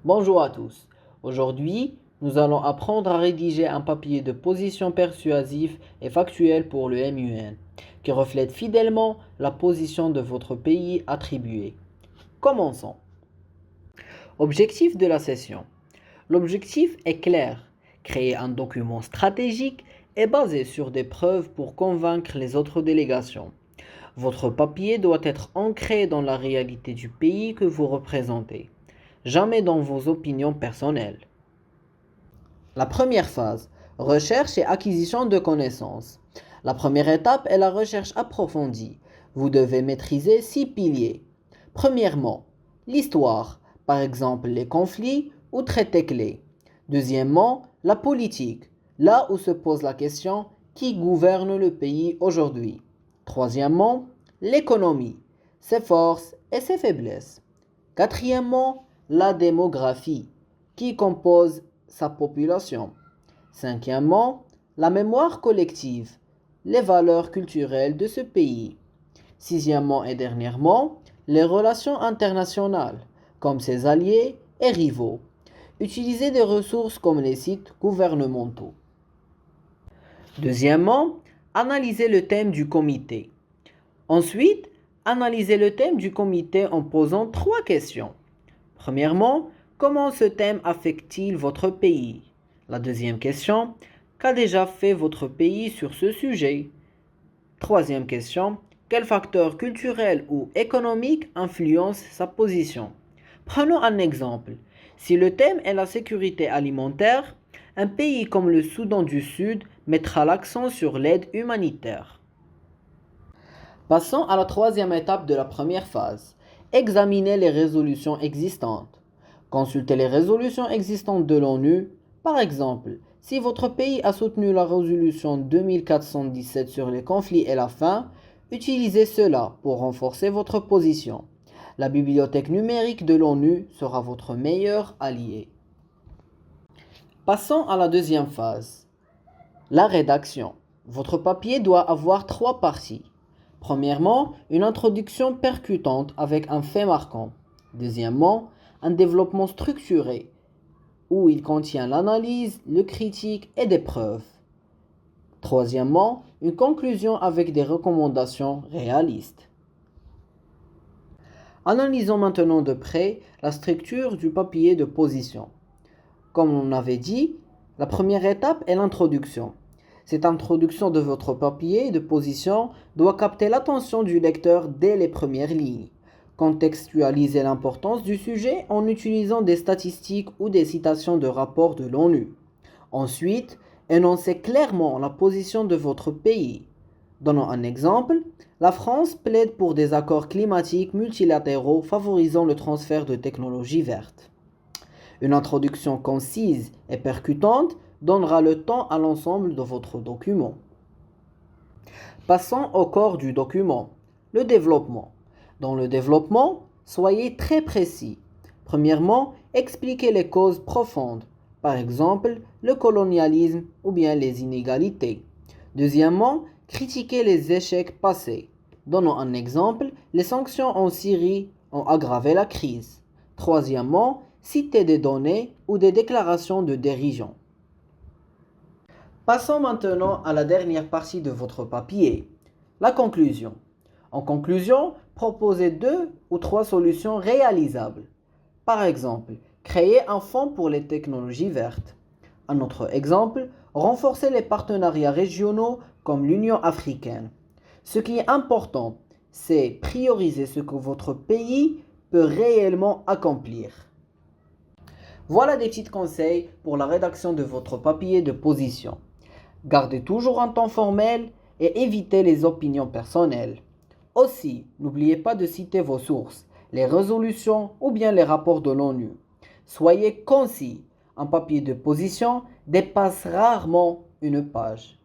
Bonjour à tous. Aujourd'hui, nous allons apprendre à rédiger un papier de position persuasif et factuel pour le MUN, qui reflète fidèlement la position de votre pays attribuée. Commençons. Objectif de la session. L'objectif est clair. Créer un document stratégique et basé sur des preuves pour convaincre les autres délégations. Votre papier doit être ancré dans la réalité du pays que vous représentez, jamais dans vos opinions personnelles. La première phase, recherche et acquisition de connaissances. La première étape est la recherche approfondie. Vous devez maîtriser 6 piliers. Premièrement, l'histoire, par exemple les conflits ou traités clés. Deuxièmement, la politique, là où se pose la question qui gouverne le pays aujourd'hui. Troisièmement, l'économie, ses forces et ses faiblesses. Quatrièmement, la démographie, qui compose sa population. Cinquièmement, la mémoire collective, les valeurs culturelles de ce pays. Sixièmement et dernièrement, les relations internationales, comme ses alliés et rivaux. Utilisez des ressources comme les sites gouvernementaux. Deuxièmement, analysez le thème du comité. Ensuite, analysez le thème du comité en posant 3 questions. Premièrement, comment ce thème affecte-t-il votre pays? La deuxième question, qu'a déjà fait votre pays sur ce sujet? Troisième question, quel facteur culturel ou économique influence sa position? Prenons un exemple. Si le thème est la sécurité alimentaire, un pays comme le Soudan du Sud mettra l'accent sur l'aide humanitaire. Passons à la troisième étape de la première phase. Examinez les résolutions existantes. Consultez les résolutions existantes de l'ONU. Par exemple, si votre pays a soutenu la résolution 2417 sur les conflits et la faim, utilisez cela pour renforcer votre position. La bibliothèque numérique de l'ONU sera votre meilleur allié. Passons à la deuxième phase. La rédaction. Votre papier doit avoir 3 parties. Premièrement, une introduction percutante avec un fait marquant. Deuxièmement, un développement structuré où il contient l'analyse, le critique et des preuves. Troisièmement, une conclusion avec des recommandations réalistes. Analysons maintenant de près la structure du papier de position. Comme on avait dit, la première étape est l'introduction. Cette introduction de votre papier de position doit capter l'attention du lecteur dès les premières lignes. Contextualiser l'importance du sujet en utilisant des statistiques ou des citations de rapports de l'ONU. Ensuite, énoncez clairement la position de votre pays. Donnons un exemple. La France plaide pour des accords climatiques multilatéraux favorisant le transfert de technologies vertes. Une introduction concise et percutante donnera le temps à l'ensemble de votre document. Passons au corps du document, le développement. Dans le développement, soyez très précis. Premièrement, expliquez les causes profondes, par exemple le colonialisme ou bien les inégalités. Deuxièmement, critiquez les échecs passés. Donnons un exemple, les sanctions en Syrie ont aggravé la crise. Troisièmement, citez des données ou des déclarations de dirigeants. Passons maintenant à la dernière partie de votre papier, la conclusion. En conclusion, proposez 2 ou 3 solutions réalisables. Par exemple, créer un fonds pour les technologies vertes. Un autre exemple, renforcer les partenariats régionaux comme l'Union africaine. Ce qui est important, c'est prioriser ce que votre pays peut réellement accomplir. Voilà des petits conseils pour la rédaction de votre papier de position. Gardez toujours un ton formel et évitez les opinions personnelles. Aussi, n'oubliez pas de citer vos sources, les résolutions ou bien les rapports de l'ONU. Soyez concis, un papier de position dépasse rarement une page.